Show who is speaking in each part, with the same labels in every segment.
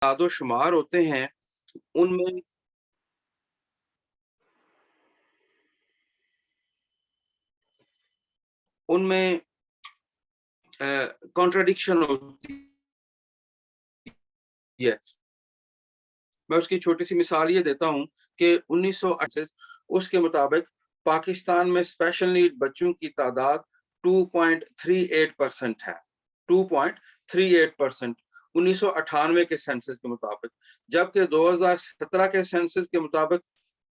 Speaker 1: اعداد و شمار ہوتے ہیں ان میں کانٹراڈکشن ہوتی ہے. میں اس کی چھوٹی سی مثال یہ دیتا ہوں کہ 1968 اس کے مطابق پاکستان میں اسپیشل نیڈ بچوں کی تعداد 2.38% ہے. 2.38% 1998 کے سینسس کے مطابق، جبکہ 2017 کے سینسس کے مطابق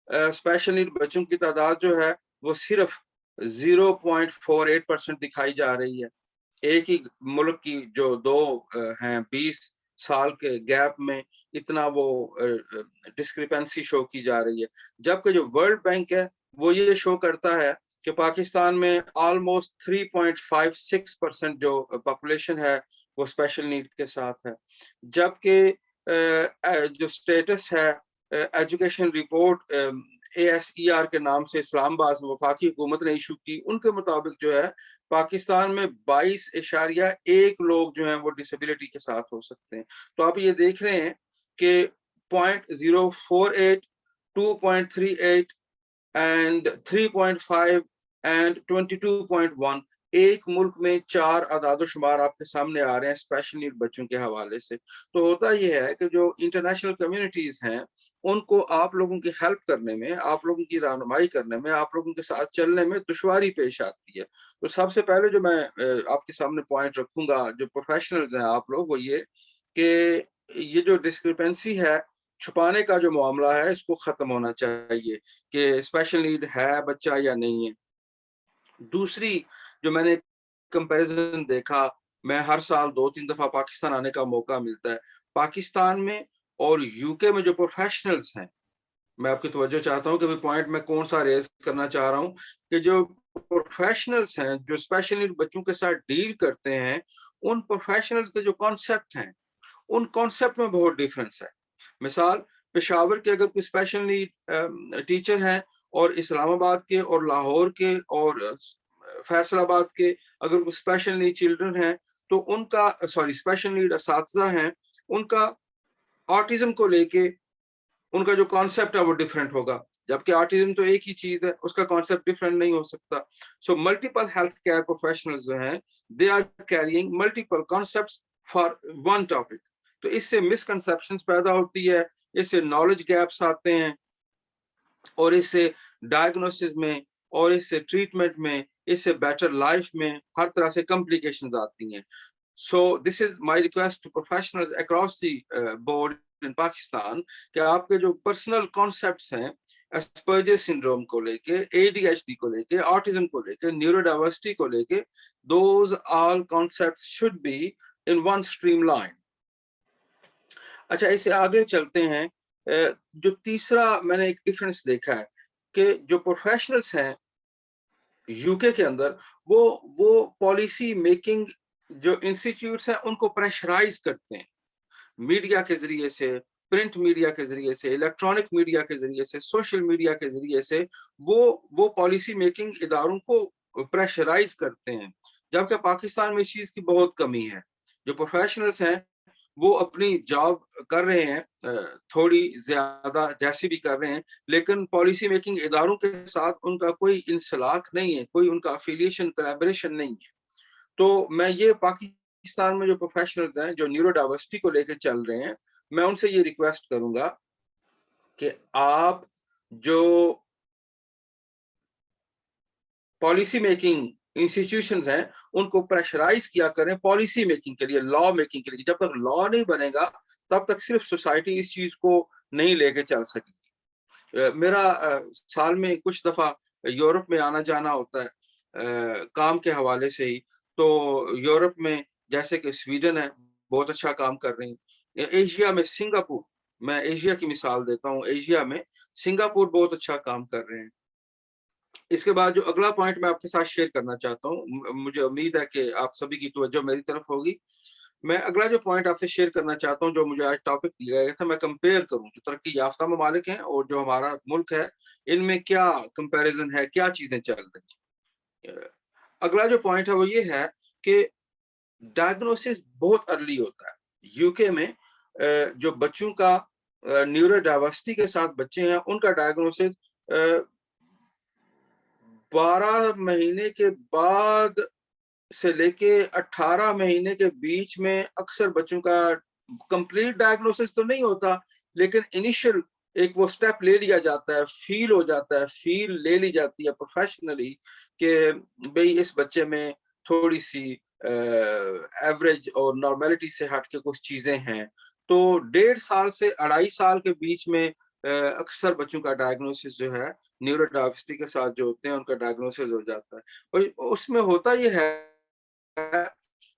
Speaker 1: اسپیشل نیڈ بچوں کی تعداد جو ہے وہ صرف 0.48% دکھائی جا رہی ہے. ایک ہی ملک کی جو دو ہیں 20 سال کے گیپ میں اتنا وہ ڈسکریپنسی شو کی جا رہی ہے. جبکہ جو ورلڈ بینک ہے وہ یہ شو کرتا ہے کہ پاکستان میں آلموسٹ 3.56% جو پاپولیشن ہے وہ اسپیشل نیڈ کے ساتھ ہے. جبکہ جو سٹیٹس ہے ایجوکیشن رپورٹ ASER کے نام سے اسلام آباد وفاقی حکومت نے ایشو کی، ان کے مطابق جو ہے پاکستان میں 22.1 لوگ جو ہیں وہ ڈسیبلٹی کے ساتھ ہو سکتے ہیں. تو آپ یہ دیکھ رہے ہیں کہ 0.048 2.38 and 3.5 and 22.1 ایک ملک میں 4 اعداد و شمار آپ کے سامنے آ رہے ہیں اسپیشل نیڈ بچوں کے حوالے سے. تو ہوتا یہ ہے کہ جو انٹرنیشنل کمیونٹیز ہیں ان کو آپ لوگوں کی ہیلپ کرنے میں، آپ لوگوں کی رہنمائی کرنے میں، آپ لوگوں کے ساتھ چلنے میں دشواری پیش آتی ہے. تو سب سے پہلے جو میں آپ کے سامنے پوائنٹ رکھوں گا جو پروفیشنلز ہیں آپ لوگ، وہ یہ کہ یہ جو ڈسکرپنسی ہے، چھپانے کا جو معاملہ ہے، اس کو ختم ہونا چاہیے کہ اسپیشل نیڈ ہے بچہ یا نہیں ہے. دوسری جو میں نے کمپیریزن دیکھا، میں ہر سال 2-3 دفعہ پاکستان آنے کا موقع ملتا ہے، پاکستان میں اور UK میں جو پروفیشنلز ہیں، میں آپ کی توجہ چاہتا ہوں کہ پوائنٹ میں کون سا ریز کرنا چاہ رہا ہوں کہ جو پروفیشنلز ہیں جو اسپیشل نیڈ بچوں کے ساتھ ڈیل کرتے ہیں، ان پروفیشنلز کے جو کانسیپٹ ہیں ان کانسیپٹ میں بہت ڈیفرنس ہے. مثال پشاور کے اگر کوئی اسپیشل نیڈ ٹیچر ہیں اور اسلام آباد کے اور لاہور کے اور فیصل آباد کے اگر کوئی اسپیشل نیڈ چلڈرن ہیں تو ان کا اسپیشل نیڈ اساتذہ ہیں، ان کا آٹزم کو لے کے ان کا جو کانسیپٹ ہے وہ ڈیفرنٹ ہوگا. جبکہ آٹزم تو ایک ہی چیز ہے، اس کا کانسیپٹ ڈیفرنٹ نہیں ہو سکتا. So multiple health care professionals جو ہیں they are carrying multiple concepts for one topic. تو اس سے مسکنسیپشنز پیدا ہوتی ہے، اس سے نالج گیپس آتے ہیں، اور اس سے ڈائگنوسس میں اور اس سے ٹریٹمنٹ میں، اس سے بیٹر لائف میں ہر طرح سے کمپلیکیشنز آتی ہیں. So this is my request to professionals across the board in Pakistan کہ آپ کے جو پرسنل کانسیپٹس ہیں اسپرجر سنڈروم کو لے کے، ADHD کو لے کے، آٹزم کو لے کے، نیورو ڈائیورسٹی کو لے کے، those all concepts should be in one streamline. اچھا، اس سے آگے چلتے ہیں. جو تیسرا میں نے ایک ڈیفرنس دیکھا ہے کہ جو پروفیشنلز ہیں UK کے اندر وہ پالیسی میکنگ جو انسٹیٹیوٹس ہیں ان کو پریشرائز کرتے ہیں، میڈیا کے ذریعے سے، پرنٹ میڈیا کے ذریعے سے، الیکٹرانک میڈیا کے ذریعے سے، سوشل میڈیا کے ذریعے سے وہ پالیسی میکنگ اداروں کو پریشرائز کرتے ہیں. جبکہ پاکستان میں اس چیز کی بہت کمی ہے. جو پروفیشنلز ہیں وہ اپنی جاب کر رہے ہیں، تھوڑی زیادہ جیسی بھی کر رہے ہیں، لیکن پالیسی میکنگ اداروں کے ساتھ ان کا کوئی انسلاک نہیں ہے، کوئی ان کا افیلیشن کولیبریشن نہیں ہے. تو میں یہ پاکستان میں جو پروفیشنلز ہیں جو نیورو ڈائیورسٹی کو لے کے چل رہے ہیں، میں ان سے یہ ریکویسٹ کروں گا کہ آپ جو پالیسی میکنگ انسٹیٹیوشنز ہیں ان کو پریشرائز کیا کریں پالیسی میکنگ کے لیے، لا میکنگ کے لیے. جب تک لا نہیں بنے گا تب تک صرف سوسائٹی اس چیز کو نہیں لے کے چل سکے گی. میرا سال میں کچھ دفعہ یورپ میں آنا جانا ہوتا ہے کام کے حوالے سے ہی. تو یورپ میں جیسے کہ سویڈن ہے، بہت اچھا کام کر رہی ہیں. ایشیا میں سنگاپور، میں ایشیا کی مثال دیتا ہوں، ایشیا میں سنگاپور بہت اچھا کام کر رہے ہیں. اس کے بعد جو اگلا پوائنٹ میں آپ کے ساتھ شیئر کرنا چاہتا ہوں، مجھے امید ہے کہ آپ سبھی کی توجہ میری طرف ہوگی. میں اگلا جو پوائنٹ آپ سے شیئر کرنا چاہتا ہوں، جو مجھے آج ٹاپک دیا گیا تھا، میں کمپیئر کروں جو ترقی یافتہ ممالک ہیں اور جو ہمارا ملک ہے، ان میں کیا کمپیریزن ہے، کیا چیزیں چل رہی ہیں. اگلا جو پوائنٹ ہے وہ یہ ہے کہ ڈائگنوسس بہت ارلی ہوتا ہے UK میں، جو بچوں کا نیورو ڈائیورسٹی کے ساتھ بچے ہیں ان کا ڈائگنوسس 12 مہینے کے بعد سے لے کے 18 مہینے کے بیچ میں اکثر بچوں کا کمپلیٹ ڈائگنوسس تو نہیں ہوتا، لیکن انیشل ایک وہ سٹیپ لے لیا جاتا ہے، فیل ہو جاتا ہے، فیل لے لی جاتی ہے پروفیشنلی کہ بھئی اس بچے میں تھوڑی سی ایوریج اور نارملٹی سے ہٹ کے کچھ چیزیں ہیں. تو 1.5 سال سے 2.5 سال کے بیچ میں اکثر بچوں کا ڈائگنوسس جو ہے نیورو ڈائیورسٹی کے ساتھ جو ہوتے ہیں ان کا ڈائگنوسس ہو جاتا ہے. اور اس میں ہوتا یہ ہے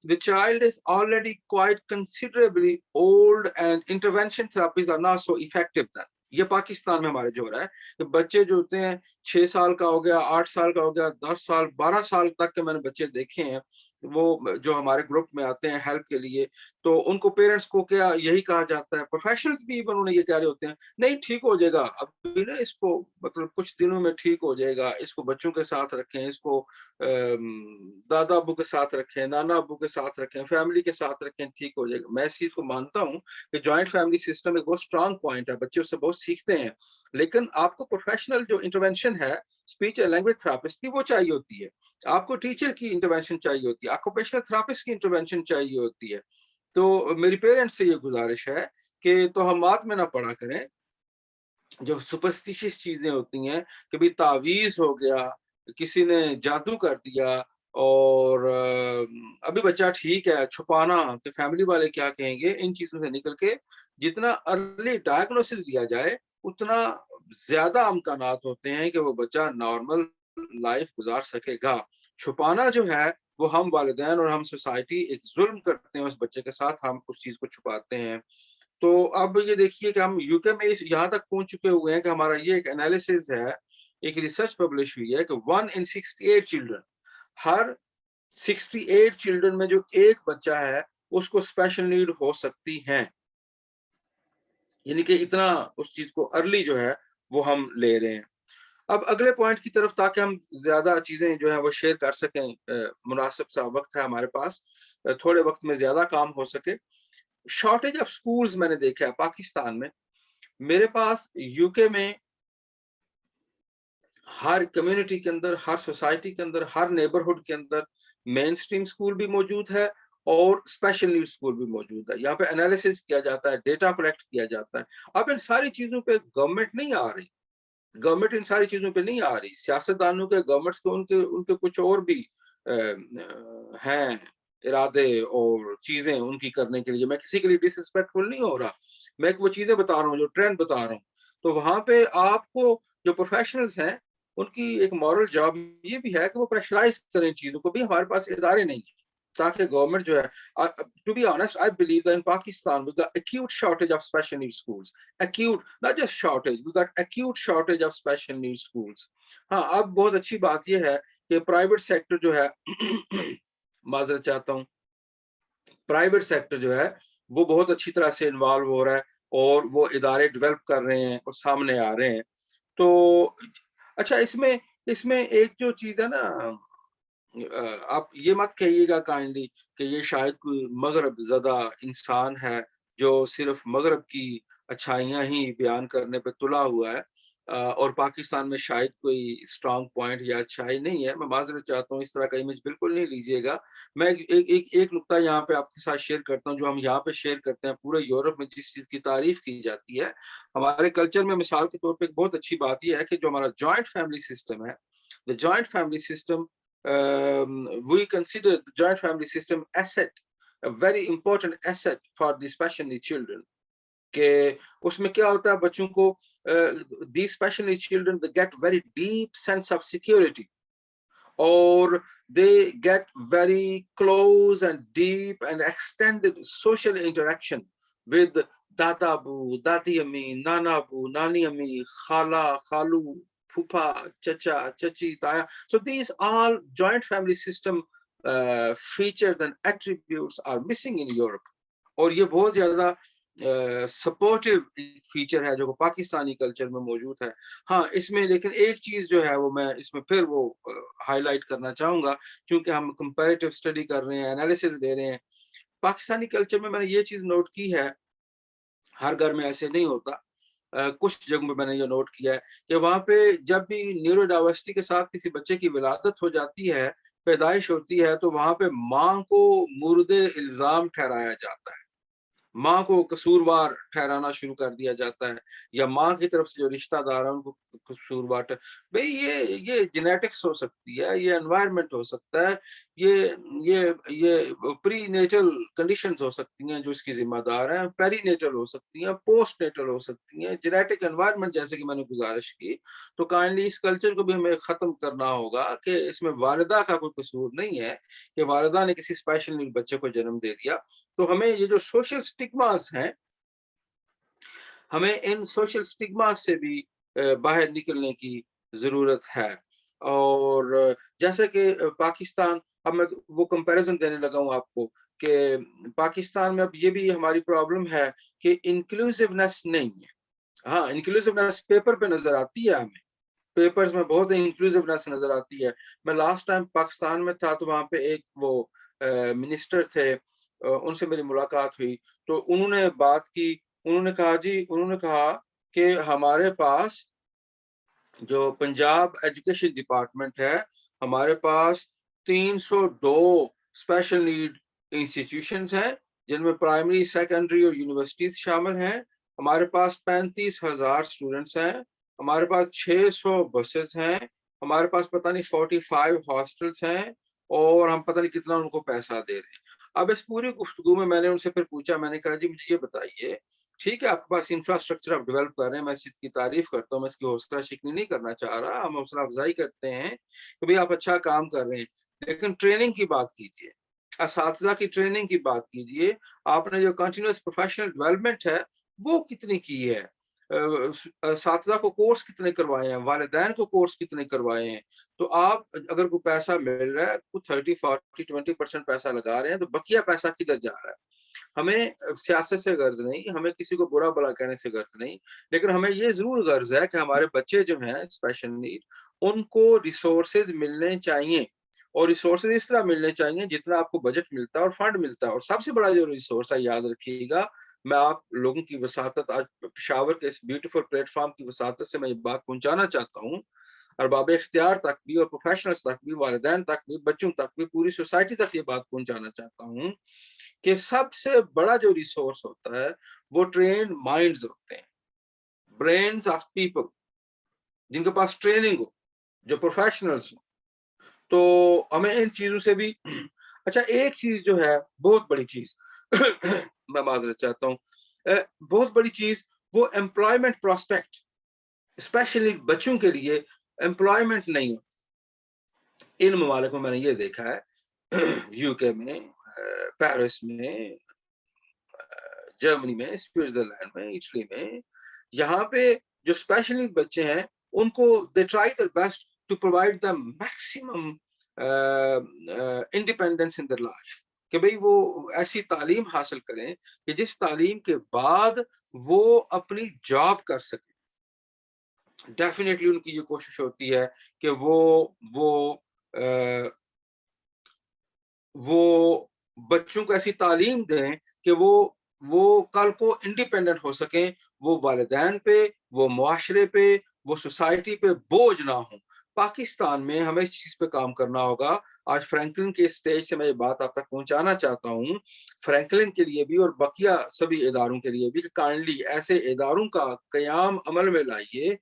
Speaker 1: the child is already quite considerably old and intervention therapies are not so effective then. یہ پاکستان میں ہمارے جو ہو رہا ہے کہ بچے جو ہوتے ہیں 6 سال کا ہو گیا، 8 سال کا ہو گیا، 10 سال 12 سال تک کے میں نے بچے دیکھے ہیں وہ جو ہمارے گروپ میں آتے ہیں ہیلپ کے لیے، تو ان کو پیرنٹس کو کیا یہی کہا جاتا ہے، پروفیشنلز بھی ایون انہیں یہ کہہ رہے ہوتے ہیں نہیں ٹھیک ہو جائے گا، اب بھی نا اس کو مطلب کچھ دنوں میں ٹھیک ہو جائے گا، اس کو بچوں کے ساتھ رکھیں، اس کو دادا ابو کے ساتھ رکھیں، نانا ابو کے ساتھ رکھیں، فیملی کے ساتھ رکھیں، ٹھیک ہو جائے گا. میں اس چیز کو مانتا ہوں کہ جوائنٹ فیملی سسٹم ایک بہت اسٹرانگ پوائنٹ ہے، بچے اس سے بہت سیکھتے ہیں، لیکن آپ کو پروفیشنل جو انٹرونشن ہے اسپیچ اینڈ لینگویج تھراپسٹ کی وہ چاہیے ہوتی ہے، آپ کو ٹیچر کی انٹرونشن چاہیے ہوتی ہے، آکوپیشنل تھراپسٹ کی انٹرونشن چاہیے ہوتی ہے. تو میری پیرنٹس سے یہ گزارش ہے کہ توہمات میں نہ پڑا کریں، جو سپرسٹیشیس چیزیں ہوتی ہیں کہ بھی تعویذ ہو گیا، کسی نے جادو کر دیا اور ابھی بچہ ٹھیک ہے، چھپانا کہ فیملی والے کیا کہیں گے، ان چیزوں سے نکل کے جتنا ارلی ڈائگنوسس دیا جائے اتنا زیادہ امکانات ہوتے ہیں کہ وہ بچہ نارمل لائف گزار سکے گا. چھپانا جو ہے وہ ہم والدین اور ہم سوسائٹی ایک ظلم کرتے ہیں اس بچے کے ساتھ، ہم اس چیز کو چھپاتے ہیں. تو اب یہ دیکھیے کہ ہم یو کے میں یہاں تک پہنچ چکے ہوئے ہیں کہ ہمارا یہ ایک انالیسز ہے، ایک ریسرچ پبلش ہوئی ہے کہ 1 in 68 چلڈرن، ہر 68 چلڈرن میں جو ایک بچہ ہے اس کو اسپیشل نیڈ ہو سکتی ہیں. یعنی کہ اتنا اس چیز کو ارلی جو ہے وہ ہم لے رہے ہیں. اب اگلے پوائنٹ کی طرف تاکہ ہم زیادہ چیزیں جو ہیں وہ شیئر کر سکیں، مناسب سا وقت ہے ہمارے پاس، تھوڑے وقت میں زیادہ کام ہو سکے. شارٹیج آف سکولز میں نے دیکھا ہے پاکستان میں، میرے پاس یو کے میں ہر کمیونٹی کے اندر، ہر سوسائٹی کے اندر، ہر نیبرہڈ کے اندر مین سٹریم سکول بھی موجود ہے اور اسپیشل نیڈ سکول بھی موجود ہے. یہاں پہ انالیسس کیا جاتا ہے، ڈیٹا کلیکٹ کیا جاتا ہے. اب ان ساری چیزوں پہ گورنمنٹ نہیں آ رہی، گورنمنٹ ان ساری چیزوں پہ نہیں آ رہی. سیاستدانوں کے، گورنمنٹس کے ان کے کچھ اور بھی ہیں ارادے اور چیزیں ان کی کرنے کے لیے. میں کسی کے لیے ڈس ریسپیکٹفل نہیں ہو رہا، میں وہ چیزیں بتا رہا ہوں جو ٹرینڈ بتا رہا ہوں. تو وہاں پہ آپ کو جو پروفیشنلز ہیں ان کی ایک مورل جاب یہ بھی ہے کہ وہ پریشرائز کریں چیزوں کو. بھی ہمارے پاس ادارے نہیں ہیں تاکہ گورنمنٹ جو ہے to be honest, I believe that in Pakistan we got acute shortage of special needs schools. Acute, not just shortage, we got acute shortage of special needs schools. ہاں اب بہت اچھی بات یہ ہے کہ پرائیویٹ سیکٹر جو ہے معذرت چاہتا ہوں، پرائیویٹ سیکٹر جو ہے وہ بہت اچھی طرح سے انوالو ہو رہا ہے اور وہ ادارے ڈیولپ کر رہے ہیں اور سامنے آ رہے ہیں. تو اچھا اس میں ایک جو چیز ہے نا، آپ یہ مت کہیے گا کائنڈلی کہ یہ شاید کوئی مغرب زدہ انسان ہے جو صرف مغرب کی اچھائیاں ہی بیان کرنے پہ تلا ہوا ہے اور پاکستان میں شاید کوئی اسٹرانگ پوائنٹ یا اچھائی نہیں ہے. میں معذرت چاہتا ہوں، اس طرح کا امیج بالکل نہیں لیجیے گا. میں ایک نقطہ یہاں پہ آپ کے ساتھ شیئر کرتا ہوں جو ہم یہاں پہ شیئر کرتے ہیں. پورے یورپ میں جس چیز کی تعریف کی جاتی ہے ہمارے کلچر میں، مثال کے طور پہ ایک بہت اچھی بات یہ ہے کہ جو ہمارا جوائنٹ فیملی سسٹم ہے، the joint family system, we consider the joint family system asset, a very important asset for the special needs children. کہ اس میں کیا ہوتا ہے بچوں کو these special needs children they get very deep sense of security or they get very close and deep and extended social interaction with dada abu, dadi ammi, nana abu, nani ammi, khala, khalu, phupa, chacha, chachi, taya. So these all joint family system features and attributes are missing in Europe. اور یہ بہت زیادہ supportive feature ہے جو Pakistani culture میں موجود ہے. ہاں اس میں لیکن ایک چیز جو ہے وہ میں اس میں پھر وہ ہائی لائٹ کرنا چاہوں گا چونکہ ہم کمپیریٹیو اسٹڈی کر رہے ہیں، انالیسز لے رہے ہیں. پاکستانی کلچر میں نے یہ چیز نوٹ کی ہے ہر گھر میں ایسے نہیں ہوتا. کچھ جگہوں پہ میں نے یہ نوٹ کیا ہے کہ وہاں پہ جب بھی نیورو ڈائیورسٹی کے ساتھ کسی بچے کی ولادت ہو جاتی ہے, پیدائش ہوتی ہے, تو وہاں پہ ماں کو مورد الزام ٹھہرایا جاتا ہے, ماں کو قصوروار ٹھہرانا شروع کر دیا جاتا ہے, یا ماں کی طرف سے جو رشتہ دار ہیں ان کو قصوروار. بھئی یہ جینیٹکس ہو سکتی ہے, یہ انوائرمنٹ ہو سکتا ہے, یہ پری نیچرل کنڈیشنز ہو سکتی ہیں جو اس کی ذمہ دار ہیں, پیری نیچرل ہو سکتی ہیں, پوسٹ نیچرل ہو سکتی ہیں, جینیٹک انوائرمنٹ جیسے کہ میں نے گزارش کی. تو کائنڈلی اس کلچر کو بھی ہمیں ختم کرنا ہوگا کہ اس میں والدہ کا کوئی قصور نہیں ہے کہ والدہ نے کسی اسپیشل نیڈ بچے کو جنم دے دیا. تو ہمیں یہ جو سوشل سٹگماز ہیں, ہمیں ان سوشل سٹگماز سے بھی باہر نکلنے کی ضرورت ہے. اور جیسے کہ پاکستان, اب میں وہ کمپیریزن دینے لگا ہوں آپ کو کہ پاکستان میں اب یہ بھی ہماری پرابلم ہے کہ انکلوسیونیس نہیں ہے. ہاں, انکلوسیونیس پیپر پہ نظر آتی ہے, ہمیں پیپرز میں بہت انکلوسیونیس نظر آتی ہے. میں لاسٹ ٹائم پاکستان میں تھا تو وہاں پہ ایک وہ منسٹر تھے, ان سے میری ملاقات ہوئی تو انہوں نے بات کی. انہوں نے کہا کہ ہمارے پاس جو پنجاب ایجوکیشن ڈپارٹمنٹ ہے, ہمارے پاس 302 اسپیشل نیڈ انسٹیٹیوشنز ہیں جن میں پرائمری, سیکنڈری اور یونیورسٹیز شامل ہیں. ہمارے پاس 35,000 اسٹوڈنٹس ہیں, ہمارے پاس 600 بسز ہیں, ہمارے پاس پتہ نہیں 45 ہاسٹلس ہیں, اور ہم پتہ نہیں کتنا ان کو پیسہ دے رہے ہیں. اب اس پوری گفتگو میں نے ان سے پھر پوچھا, میں نے کہا جی مجھے یہ بتائیے, ٹھیک ہے آپ کے پاس انفراسٹرکچر آپ ڈیولپ کر رہے ہیں, میں اس چیز کی تعریف کرتا ہوں, میں اس کی حوصلہ شکنی نہیں کرنا چاہ رہا, ہم حوصلہ افزائی کرتے ہیں کہ بھئی آپ اچھا کام کر رہے ہیں, لیکن ٹریننگ کی بات کیجیے, اساتذہ کی ٹریننگ کی بات کیجیے. آپ نے جو کنٹینیوس پروفیشنل ڈیولپمنٹ ہے وہ کتنی کی ہے, اساتذہ کو کورس کتنے کروائے ہیں, والدین کو کورس کتنے کروائے ہیں. تو آپ اگر کوئی پیسہ مل رہا ہے, 30, 40, 20% پیسہ لگا رہے ہیں, تو بقیہ پیسہ کدھر جا رہا ہے. ہمیں سیاست سے غرض نہیں, ہمیں کسی کو برا بلا کہنے سے غرض نہیں, لیکن ہمیں یہ ضرور غرض ہے کہ ہمارے بچے جو ہیں اسپیشل نیڈ, ان کو ریسورسز ملنے چاہیے, اور ریسورسز اس طرح ملنے چاہیے جتنا آپ کو بجٹ ملتا ہے اور فنڈ ملتا ہے. اور سب سے بڑا جو ریسورس ہے, یاد رکھیے گا, میں آپ لوگوں کی وساطت, آج پشاور کے اس بیوٹیفل پلیٹ فارم کی وساطت سے میں یہ بات پہنچانا چاہتا ہوں, ارباب اختیار تک بھی, اور پروفیشنلز تک بھی, والدین تک بھی, بچوں تک بھی, پوری سوسائٹی تک یہ بات پہنچانا چاہتا ہوں کہ سب سے بڑا جو ریسورس ہوتا ہے وہ ٹرینڈ مائنڈز ہوتے ہیں, برینز آف پیپل, جن کے پاس ٹریننگ ہو, جو پروفیشنلز ہوں. تو ہمیں ان چیزوں سے بھی اچھا, ایک چیز جو ہے بہت بڑی چیز میں معذرت چاہتا ہوں, بہت بڑی چیز وہ امپلائمنٹ پراسپیکٹ, اسپیشلی بچوں کے لیے امپلائمنٹ نہیں ہوتی. ان ممالک میں میں نے یہ دیکھا ہے, یو کے میں, پیرس میں, جرمنی میں, سوئٹزرلینڈ میں, اٹلی میں, یہاں پہ جو اسپیشلی بچے ہیں ان کو they try their best to provide them maximum independence in their life, کہ بھئی وہ ایسی تعلیم حاصل کریں کہ جس تعلیم کے بعد وہ اپنی جاب کر سکیں. ڈیفینیٹلی ان کی یہ کوشش ہوتی ہے کہ وہ بچوں کو ایسی تعلیم دیں کہ وہ کل کو انڈیپینڈنٹ ہو سکیں, وہ والدین پہ, وہ معاشرے پہ, وہ سوسائٹی پہ بوجھ نہ ہوں. پاکستان میں ہمیں اس چیز پہ کام کرنا ہوگا. آج فرینکلن کے اسٹیج سے میں یہ بات آپ تک پہنچانا چاہتا ہوں, فرینکلن کے لیے بھی اور بقیہ سبھی اداروں کے لیے بھی, کہ کائنڈلی ایسے اداروں کا قیام عمل میں لائیے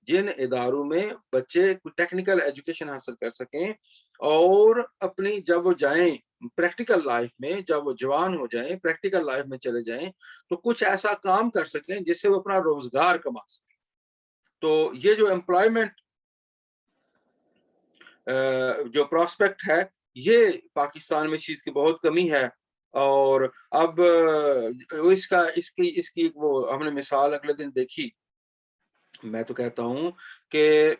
Speaker 1: جن اداروں میں بچے ٹیکنیکل ایجوکیشن حاصل کر سکیں, اور اپنی جب وہ جائیں پریکٹیکل لائف میں, جب وہ جوان ہو جائیں, پریکٹیکل لائف میں چلے جائیں, تو کچھ ایسا کام کر سکیں جس سے وہ اپنا روزگار کما سکیں. تو یہ جو امپلائمنٹ جو پراسپیکٹ ہے, یہ پاکستان میں چیز کی بہت کمی ہے. اور اب اس کی وہ ہم نے مثال اگلے دن دیکھی. میں تو کہتا ہوں کہ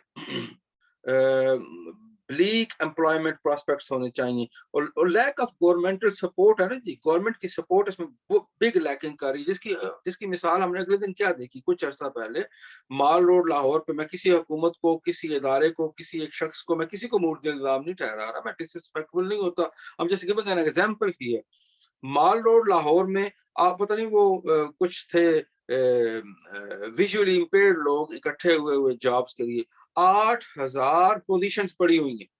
Speaker 1: بلیک امپلائمنٹ پراسپیکٹس ہونے چاہیے, اور لیک آف گورنمنٹل سپورٹ ہے نا جی, گورنمنٹ کی سپورٹ اس میں بگ لیکنگ کر رہی ہے, جس کی مثال ہم نے اگلے دن کیا دیکھی کچھ عرصہ پہلے, مال روڈ لاہور پہ. میں کسی حکومت کو, کسی ادارے کو, کسی ایک شخص کو میں کسی کو مورد الزام نہیں ٹھہرا رہا, میں ڈسرسپیکٹفل نہیں ہوتا, ہم جیسے گیونگ این ایگزامپل کی ہے. مال روڈ لاہور میں آپ پتہ نہیں وہ کچھ تھے ویژولی امپیئرڈ لوگ اکٹھے ہوئے جابس کے لیے 8,000 پوزیشنز پڑی ہوئی ہیں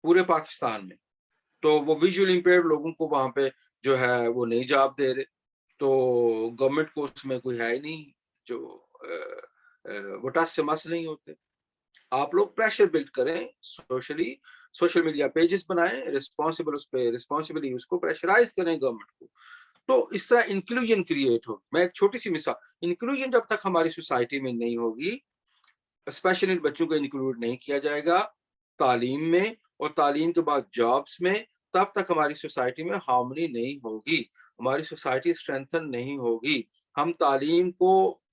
Speaker 1: پورے پاکستان میں. تو وہ ویژولی امپیئرڈ لوگوں کو وہاں پہ جو ہے وہ نہیں جاب دے رہے. تو گورنمنٹ کو اس میں کوئی ہے ہی نہیں جو وہ ٹس سے مس نہیں ہوتے. آپ لوگ پریشر بلڈ کریں سوشلی, سوشل میڈیا پیجز بنائیں, ریسپانسبل اس پہ ریسپانسبلی اس کو پریشرائز کریں گورنمنٹ کو. تو اس طرح انکلوژن کریٹ ہو. میں ایک چھوٹی سی مثال, انکلوژن جب تک ہماری سوسائٹی میں نہیں ہوگی, اسپیشلی بچوں کو انکلوڈ نہیں کیا جائے گا تعلیم میں اور تعلیم کے بعد جابس میں, تب تک ہماری سوسائٹی میں ہارمنی نہیں ہوگی, ہماری سوسائٹی اسٹرینتھن نہیں ہوگی. ہم تعلیم کو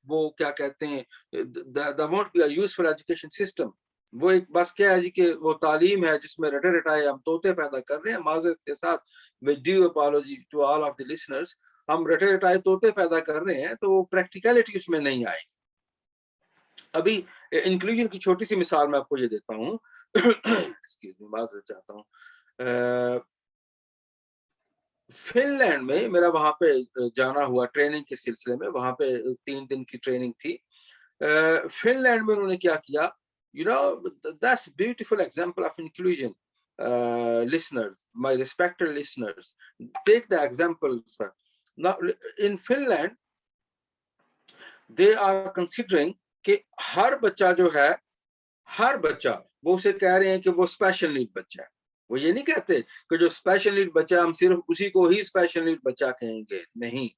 Speaker 1: وہ کیا کہتے ہیں, there won't be a useful education system. وہ ایک بس کیا ہے جی کہ وہ تعلیم ہے جس میں رٹے رٹائے ہم طوطے پیدا کر رہے ہیں. معذرت کے ساتھ with due apology to all of the listeners, ہم رٹے رٹائے طوطے پیدا کر رہے ہیں تو پریکٹیکلٹی اس میں نہیں آئے گی. ابھی انکلوژن کی چھوٹی سی مثال میں آپ کو یہ دیتا ہوں, معذرت چاہتا ہوں. فن لینڈ میں میرا وہاں پہ جانا ہوا ٹریننگ کے سلسلے میں, وہاں پہ 3 دن کی ٹریننگ تھی. فن لینڈ میں انہوں نے کیا کیا, that's beautiful example of inclusion. Listeners, my respected listeners, take the example, sir. Now in Finland they are considering کہ ہر بچہ جو ہے, ہر بچہ, وہ اسے کہہ رہے ہیں کہ وہ اسپیشل نیڈ بچہ ہے. وہ یہ نہیں کہتے کہ جو اسپیشل نیڈ بچہ ہم صرف اسی کو ہی اسپیشل نیڈ بچہ کہیں گے, نہیں.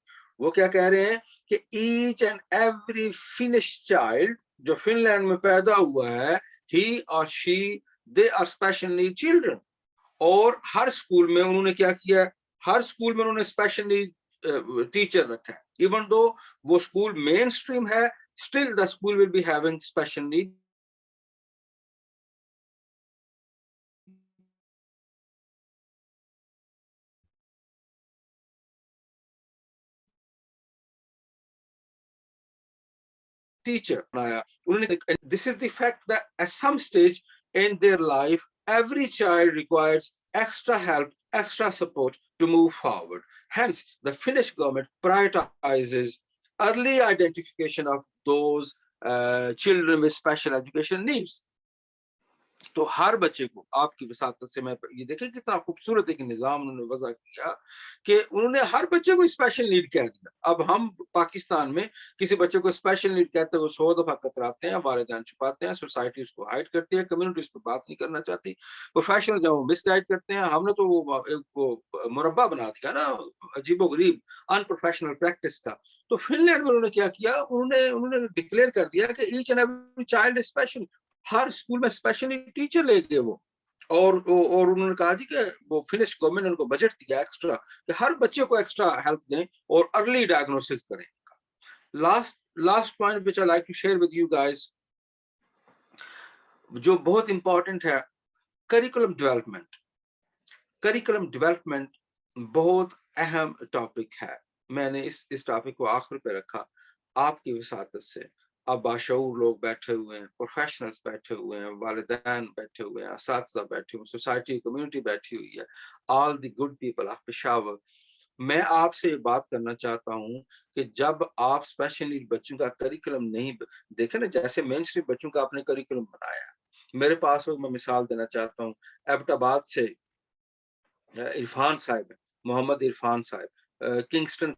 Speaker 1: وہ کیا کہہ رہے ہیں کہ each and every Finnish child جو فن لینڈ میں پیدا ہوا ہے, ہی اور she, they are special need children. اور ہر اسکول میں انہوں نے کیا کیا, ہر اسکول میں انہوں نے اسپیشل نیڈ ٹیچر رکھا ہے. ایون دو وہ اسکول مین اسٹریم ہے, still the school will be having special need teacher. This is the fact that at some stage in their life every child requires extra help, extra support to move forward. Hence the Finnish government prioritizes early identification of those children with special education needs. تو ہر بچے کو آپ کی وساطت سے میں یہ دیکھیں کتنا خوبصورت ایک نظام انہوں نے وضع کیا کہ انہوں نے ہر بچے کو اسپیشل نیڈ کہہ دیا. اب ہم پاکستان میں کسی بچے کو اسپیشل نیڈ کہتے ہیں وہ 100 دفعہ کتراتے ہیں, والدین چھپاتے ہیں, سوسائٹی اس کو ہائڈ کرتی ہے, کمیونٹی اس پہ بات نہیں کرنا چاہتی, پروفیشنل جب وہ مس گائڈ کرتے ہیں. ہم نے تو وہ مربع بنا دیا نا عجیب و غریب ان پروفیشنل پریکٹس کا. تو فن لینڈ میں انہوں نے کیا کیا, انہوں نے ڈکلیئر کر دیا کہ each and every child special, ہر اسکول میں اسپیشلی ٹیچر لے گئے وہ. اور انہوں نے کہا جی کہ وہ فنش گورنمنٹ نے ان کو بجٹ دیا ایکسٹرا کہ ہر بچے کو ایکسٹرا ہیلپ دیں اور ارلی ڈائگنوسس کریں. Last point which I like to share with you guys, جو بہت امپورٹنٹ ہے, کریکولم ڈیولپمنٹ. کریکولم ڈیولپمنٹ بہت اہم ٹاپک ہے. میں نے اس ٹاپک کو آخر پہ رکھا آپ کی وساطت سے. اب باشعور لوگ بیٹھے ہوئے ہیں, پروفیشنلز بیٹھے ہوئے ہیں, والدین بیٹھے ہوئے ہیں, اساتذہ بیٹھے ہوئے ہیں, سوسائٹی کمیونٹی بیٹھی ہوئی ہے, all the good people of Peshawar. میں آپ سے یہ بات کرنا چاہتا ہوں کہ جب آپ اسپیشل نیڈ بچوں کا کریکولم نہیں دیکھیں نا, جیسے مین اسٹریم بچوں کا آپ نے کریکولم بنایا, میرے پاس میں مثال دینا چاہتا ہوں, ایبٹ آباد سے عرفان صاحب, محمد عرفان صاحب, کنگسٹن